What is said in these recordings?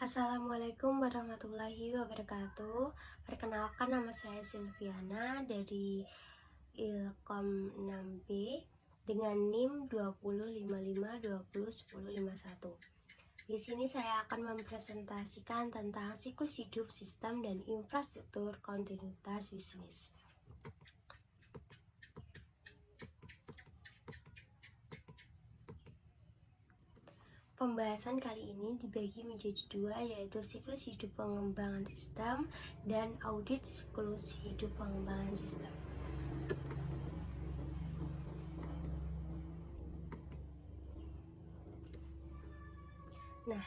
Assalamualaikum warahmatullahi wabarakatuh. Perkenalkan, nama saya Silviana dari Ilkom 6B dengan NIM 2055201051. Di sini saya akan mempresentasikan tentang siklus hidup sistem dan infrastruktur kontinuitas bisnis. Pembahasan kali ini dibagi menjadi dua, yaitu siklus hidup pengembangan sistem dan audit siklus hidup pengembangan sistem. Nah,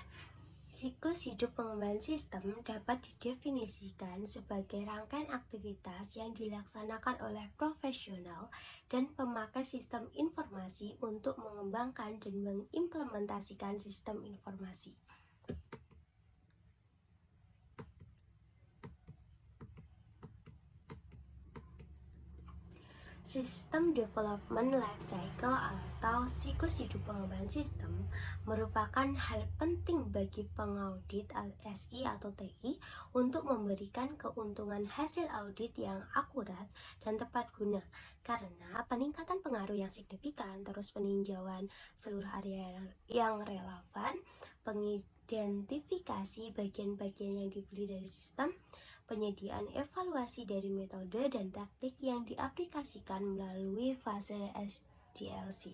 siklus hidup pengembangan sistem dapat didefinisikan sebagai rangkaian aktivitas yang dilaksanakan oleh profesional dan pemakai sistem informasi untuk mengembangkan dan mengimplementasikan sistem informasi. Sistem Development Life Cycle atau siklus hidup pengembangan sistem merupakan hal penting bagi pengaudit SI atau TI untuk memberikan keuntungan hasil audit yang akurat dan tepat guna, karena peningkatan pengaruh yang signifikan, terus peninjauan seluruh area yang relevan, pengidentifikasi bagian-bagian yang dibeli dari sistem, penyediaan evaluasi dari metode dan taktik yang diaplikasikan melalui fase SDLC.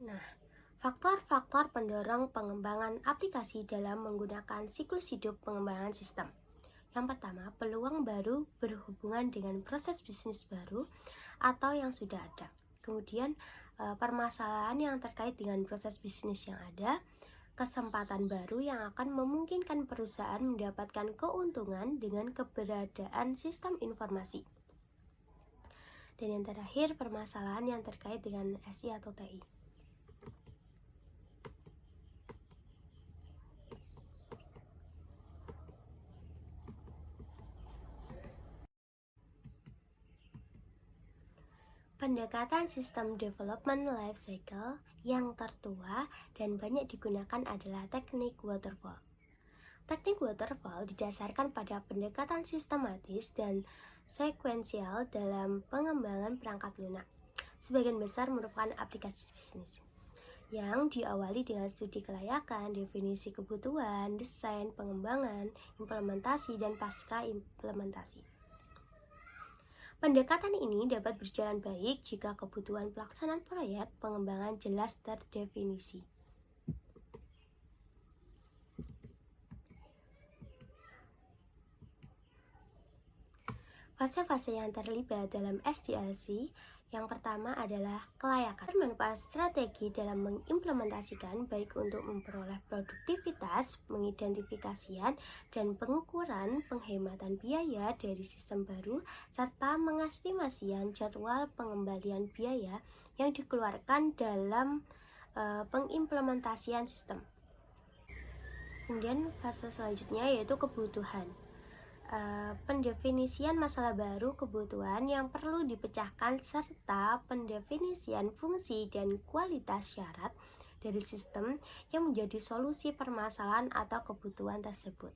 Nah, faktor-faktor pendorong pengembangan aplikasi dalam menggunakan siklus hidup pengembangan sistem. Yang pertama, peluang baru berhubungan dengan proses bisnis baru atau yang sudah ada. Kemudian, permasalahan yang terkait dengan proses bisnis yang ada, kesempatan baru yang akan memungkinkan perusahaan mendapatkan keuntungan dengan keberadaan sistem informasi. Dan yang terakhir, permasalahan yang terkait dengan SI atau TI. Pendekatan sistem development life cycle yang tertua dan banyak digunakan adalah teknik waterfall. Teknik waterfall didasarkan pada pendekatan sistematis dan sekuensial dalam pengembangan perangkat lunak. Sebagian besar merupakan aplikasi bisnis yang diawali dengan studi kelayakan, definisi kebutuhan, desain, pengembangan, implementasi, dan pasca implementasi. Pendekatan ini dapat berjalan baik jika kebutuhan pelaksanaan proyek pengembangan jelas terdefinisi. Fase-fase yang terlibat dalam SDLC, yang pertama adalah kelayakan. Bermanfaat strategi dalam mengimplementasikan baik untuk memperoleh produktivitas, mengidentifikasian, dan pengukuran penghematan biaya dari sistem baru, serta mengestimasikan jadwal pengembalian biaya yang dikeluarkan dalam pengimplementasian sistem. Kemudian fase selanjutnya yaitu kebutuhan. Pendefinisian masalah baru, kebutuhan yang perlu dipecahkan, serta pendefinisian fungsi dan kualitas syarat dari sistem yang menjadi solusi permasalahan atau kebutuhan tersebut.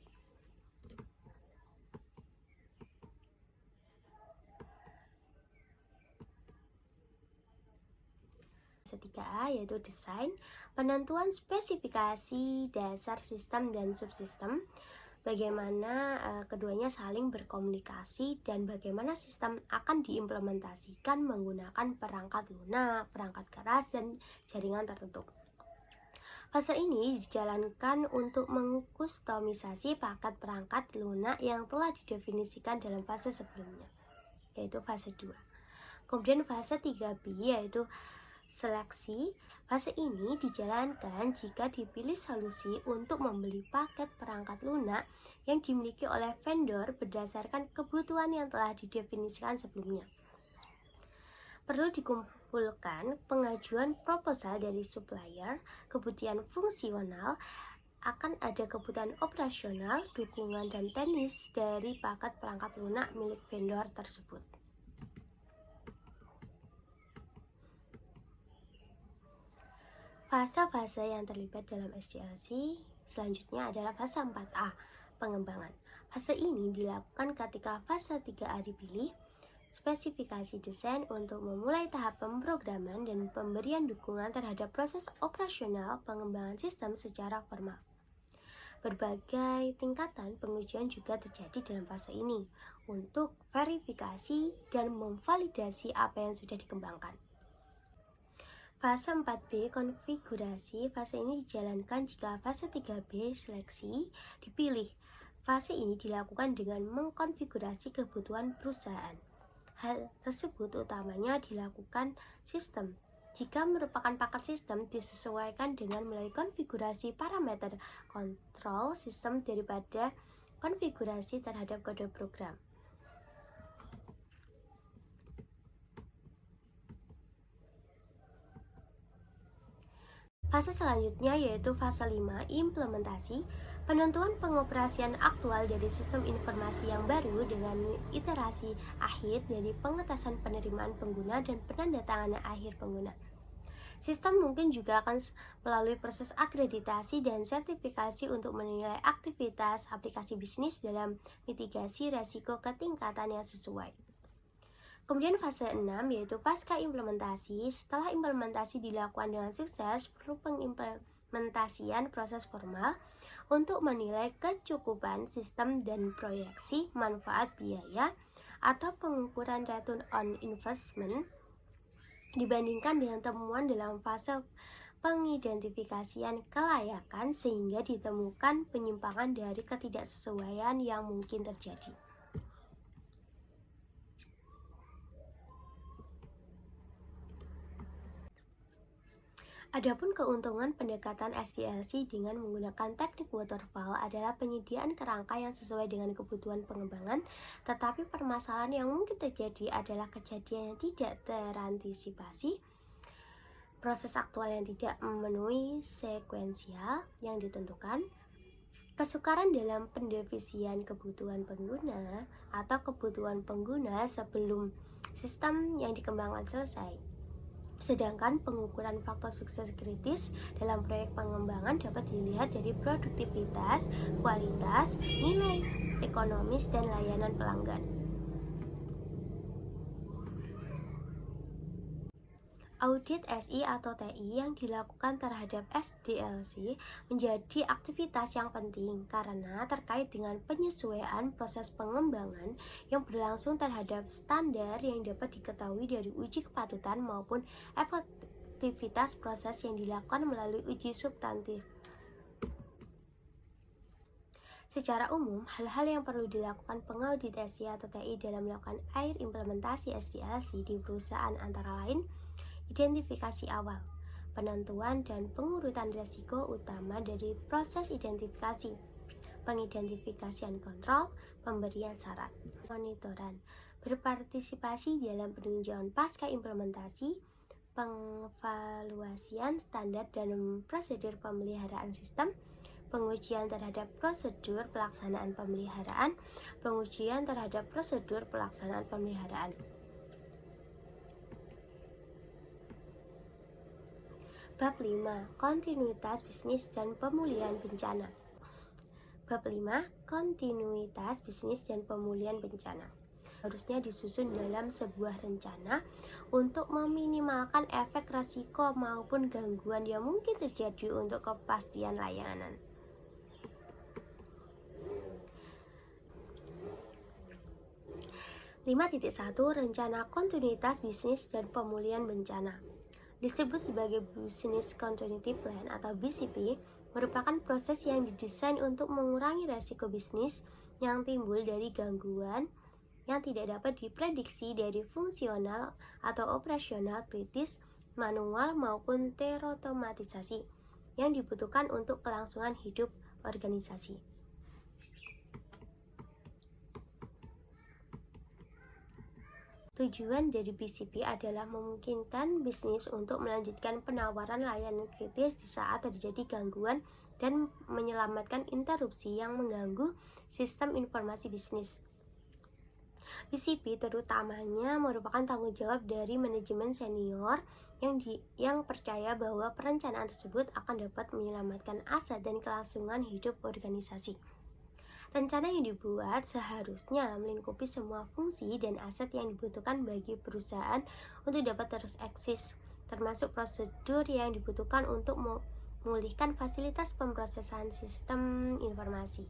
Ketiga A yaitu desain, penentuan spesifikasi dasar sistem dan subsistem, bagaimana keduanya saling berkomunikasi, dan bagaimana sistem akan diimplementasikan menggunakan perangkat lunak, perangkat keras, dan jaringan tertutup. Fase ini dijalankan untuk mengkustomisasi paket perangkat lunak yang telah didefinisikan dalam fase sebelumnya, yaitu fase 2. Kemudian fase 3B yaitu seleksi. Fase ini dijalankan jika dipilih solusi untuk membeli paket perangkat lunak yang dimiliki oleh vendor berdasarkan kebutuhan yang telah didefinisikan sebelumnya. Perlu dikumpulkan pengajuan proposal dari supplier, kebutuhan fungsional, akan ada kebutuhan operasional, dukungan, dan teknis dari paket perangkat lunak milik vendor tersebut. Fase-fase yang terlibat dalam SDLC selanjutnya adalah fase 4A, pengembangan. Fase ini dilakukan ketika fase 3A dipilih, spesifikasi desain untuk memulai tahap pemrograman dan pemberian dukungan terhadap proses operasional pengembangan sistem secara formal. Berbagai tingkatan pengujian juga terjadi dalam fase ini untuk verifikasi dan memvalidasi apa yang sudah dikembangkan. Fase 4B konfigurasi. Fase ini dijalankan jika fase 3B seleksi dipilih. Fase ini dilakukan dengan mengkonfigurasi kebutuhan perusahaan. Hal tersebut utamanya dilakukan sistem. Jika merupakan paket sistem, disesuaikan dengan melalui konfigurasi parameter kontrol sistem daripada konfigurasi terhadap kode program. Fase selanjutnya yaitu fase 5, implementasi. Penentuan pengoperasian aktual dari sistem informasi yang baru dengan iterasi akhir dari pengetesan penerimaan pengguna dan penandatanganan akhir pengguna. Sistem mungkin juga akan melalui proses akreditasi dan sertifikasi untuk menilai aktivitas aplikasi bisnis dalam mitigasi risiko ketingkatan yang sesuai. Kemudian fase 6 yaitu pasca implementasi. Setelah implementasi dilakukan dengan sukses, perlu pengimplementasian proses formal untuk menilai kecukupan sistem dan proyeksi manfaat biaya atau pengukuran return on investment dibandingkan dengan temuan dalam fase pengidentifikasian kelayakan sehingga ditemukan penyimpangan dari ketidaksesuaian yang mungkin terjadi. Adapun keuntungan pendekatan SDLC dengan menggunakan teknik waterfall adalah penyediaan kerangka yang sesuai dengan kebutuhan pengembangan, tetapi permasalahan yang mungkin terjadi adalah kejadian yang tidak terantisipasi, proses aktual yang tidak memenuhi sekuensial yang ditentukan, kesukaran dalam pendefisian kebutuhan pengguna atau kebutuhan pengguna sebelum sistem yang dikembangkan selesai. Sedangkan pengukuran faktor sukses kritis dalam proyek pengembangan dapat dilihat dari produktivitas, kualitas, nilai ekonomis, dan layanan pelanggan. Audit SI atau TI yang dilakukan terhadap SDLC menjadi aktivitas yang penting karena terkait dengan penyesuaian proses pengembangan yang berlangsung terhadap standar yang dapat diketahui dari uji kepatutan maupun efektivitas proses yang dilakukan melalui uji substantif. Secara umum, hal-hal yang perlu dilakukan pengaudit SI atau TI dalam melakukan implementasi SDLC di perusahaan antara lain identifikasi awal, penentuan dan pengurutan risiko utama dari proses identifikasi, pengidentifikasian kontrol, pemberian syarat, monitoran, berpartisipasi dalam peninjauan pasca implementasi, pengevaluasian standar dan prosedur pemeliharaan sistem, pengujian terhadap prosedur pelaksanaan pemeliharaan, pengujian terhadap prosedur pelaksanaan pemeliharaan. Bab 5. Kontinuitas bisnis dan pemulihan bencana. Bab 5. Kontinuitas bisnis dan pemulihan bencana harusnya disusun dalam sebuah rencana untuk meminimalkan efek risiko maupun gangguan yang mungkin terjadi untuk kepastian layanan. .1 Rencana kontinuitas bisnis dan pemulihan bencana disebut sebagai Business Continuity Plan atau BCP, merupakan proses yang didesain untuk mengurangi risiko bisnis yang timbul dari gangguan yang tidak dapat diprediksi dari fungsional atau operasional kritis, manual maupun terotomatisasi yang dibutuhkan untuk kelangsungan hidup organisasi. Tujuan dari BCP adalah memungkinkan bisnis untuk melanjutkan penawaran layanan kritis di saat terjadi gangguan dan menyelamatkan interupsi yang mengganggu sistem informasi bisnis. BCP terutamanya merupakan tanggung jawab dari manajemen senior yang percaya bahwa perencanaan tersebut akan dapat menyelamatkan aset dan kelangsungan hidup organisasi. Rencana yang dibuat seharusnya melingkupi semua fungsi dan aset yang dibutuhkan bagi perusahaan untuk dapat terus eksis, termasuk prosedur yang dibutuhkan untuk memulihkan fasilitas pemrosesan sistem informasi.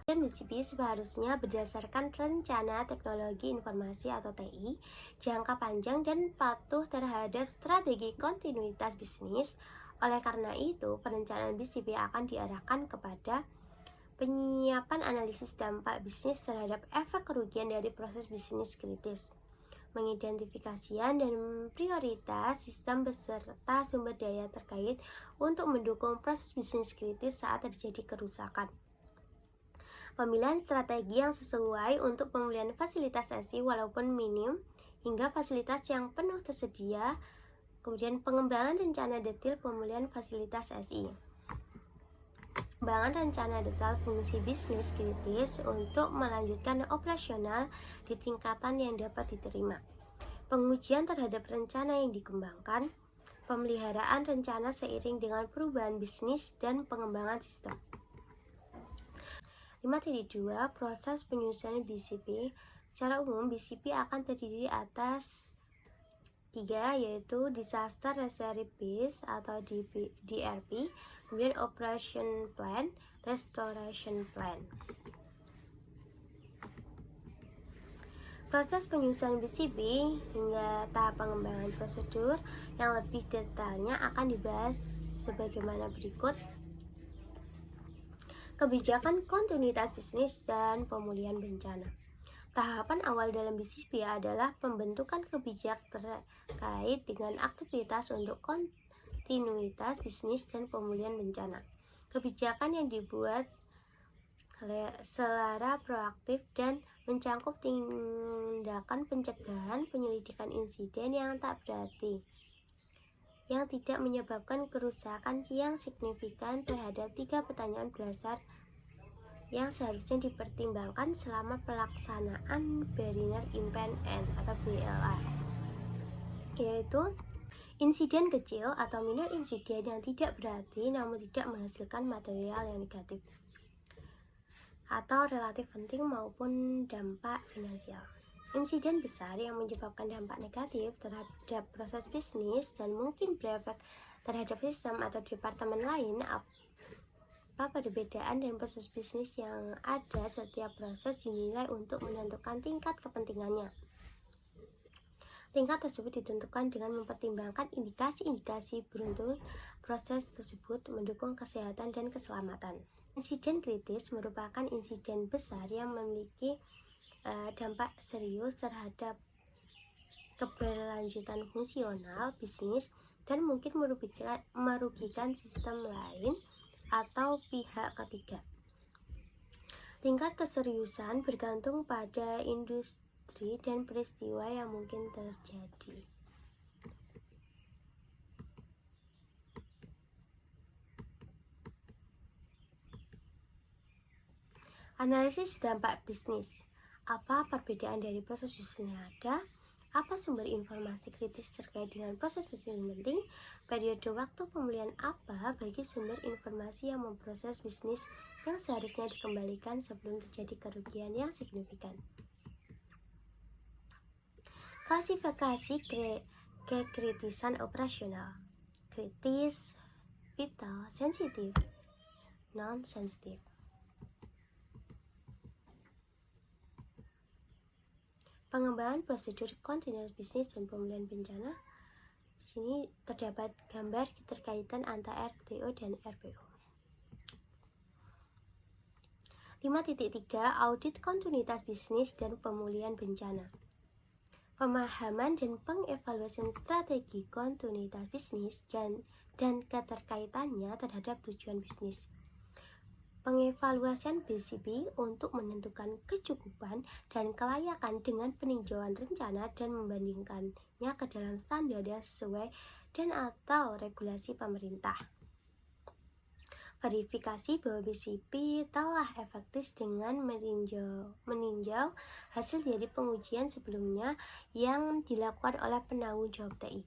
Dan BCP seharusnya berdasarkan rencana teknologi informasi atau TI, jangka panjang dan patuh terhadap strategi kontinuitas bisnis. Oleh karena itu, perencanaan BCP akan diarahkan kepada penyiapan analisis dampak bisnis terhadap efek kerugian dari proses bisnis kritis, mengidentifikasian dan prioritas sistem beserta sumber daya terkait untuk mendukung proses bisnis kritis saat terjadi kerusakan. Pemilihan strategi yang sesuai untuk pemulihan fasilitas SI walaupun minim hingga fasilitas yang penuh tersedia. Kemudian pengembangan rencana detail pemulihan fasilitas SI. Pengembangan rencana detail fungsi bisnis kritis untuk melanjutkan operasional di tingkatan yang dapat diterima. Pengujian terhadap rencana yang dikembangkan. Pemeliharaan rencana seiring dengan perubahan bisnis dan pengembangan sistem. 5.2 Proses penyusunan BCP. Secara umum, BCP akan terdiri atas 3, yaitu Disaster Recovery atau DRP, kemudian Operation Plan, Restoration Plan. Proses penyusunan BCP hingga tahap pengembangan prosedur yang lebih detailnya akan dibahas sebagaimana berikut. Kebijakan kontinuitas bisnis dan pemulihan bencana. Tahapan awal dalam BCP adalah pembentukan kebijakan terkait dengan aktivitas untuk kontinuitas bisnis dan pemulihan bencana. Kebijakan yang dibuat secara proaktif dan mencangkup tindakan pencegahan penyelidikan insiden yang tak berarti, yang tidak menyebabkan kerusakan yang signifikan terhadap 3 pertanyaan dasar yang seharusnya dipertimbangkan selama pelaksanaan Barrier Impact End atau BLA, yaitu insiden kecil atau minor insiden yang tidak berarti namun tidak menghasilkan material yang negatif atau relatif penting maupun dampak finansial. Insiden besar yang menyebabkan dampak negatif terhadap proses bisnis dan mungkin berefek terhadap sistem atau departemen lain. Apa perbedaan dan proses bisnis yang ada setiap proses dinilai untuk menentukan tingkat kepentingannya. Tingkat tersebut ditentukan dengan mempertimbangkan indikasi-indikasi beruntung proses tersebut mendukung kesehatan dan keselamatan. Insiden kritis merupakan insiden besar yang memiliki dampak serius terhadap keberlanjutan fungsional bisnis dan mungkin merugikan sistem lain atau pihak ketiga. Tingkat keseriusan bergantung pada industri dan peristiwa yang mungkin terjadi. Analisis dampak bisnis. Apa perbedaan dari proses bisnis yang ada? Apa sumber informasi kritis terkait dengan proses bisnis yang penting? Periode waktu pemulihan apa bagi sumber informasi yang memproses bisnis yang seharusnya dikembalikan sebelum terjadi kerugian yang signifikan? Klasifikasi kekritisan operasional. Kritis, vital, sensitif, non-sensitif. Pengembangan prosedur kontinuitas bisnis dan pemulihan bencana. Di sini terdapat gambar keterkaitan antara RTO dan RPO. 5.3 Audit kontinuitas bisnis dan pemulihan bencana. Pemahaman dan pengevaluasian strategi kontinuitas bisnis dan keterkaitannya terhadap tujuan bisnis. Pengevaluasian BCP untuk menentukan kecukupan dan kelayakan dengan peninjauan rencana dan membandingkannya ke dalam standar yang sesuai dan atau regulasi pemerintah. Verifikasi bahwa BCP telah efektif dengan meninjau hasil dari pengujian sebelumnya yang dilakukan oleh penanggung jawab TI.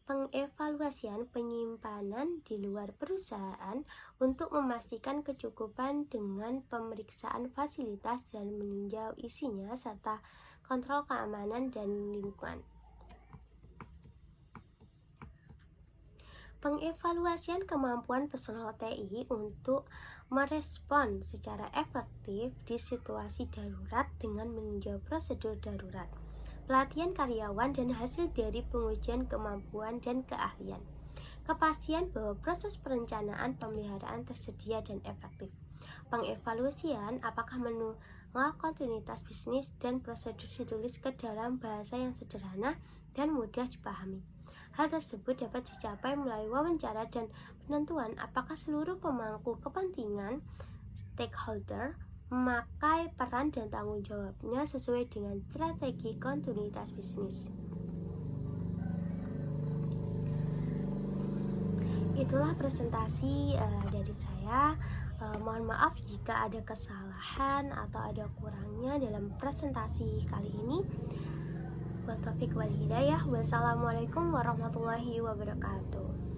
Pengevaluasian penyimpanan di luar perusahaan untuk memastikan kecukupan dengan pemeriksaan fasilitas dan meninjau isinya serta kontrol keamanan dan lingkungan. Pengevaluasian kemampuan personel TI untuk merespon secara efektif di situasi darurat dengan meninjau prosedur darurat, pelatihan karyawan dan hasil dari pengujian kemampuan dan keahlian, kepastian bahwa proses perencanaan pemeliharaan tersedia dan efektif, pengevaluasian apakah manual kontinuitas bisnis dan prosedur ditulis ke dalam bahasa yang sederhana dan mudah dipahami. Hal tersebut dapat dicapai melalui wawancara dan penentuan apakah seluruh pemangku kepentingan stakeholder memakai peran dan tanggung jawabnya sesuai dengan strategi kontinuitas bisnis. Itulah presentasi dari saya. Mohon maaf jika ada kesalahan atau ada kurangnya dalam presentasi kali ini. Wa taufiq wal hidayah. Wassalamualaikum warahmatullahi wabarakatuh.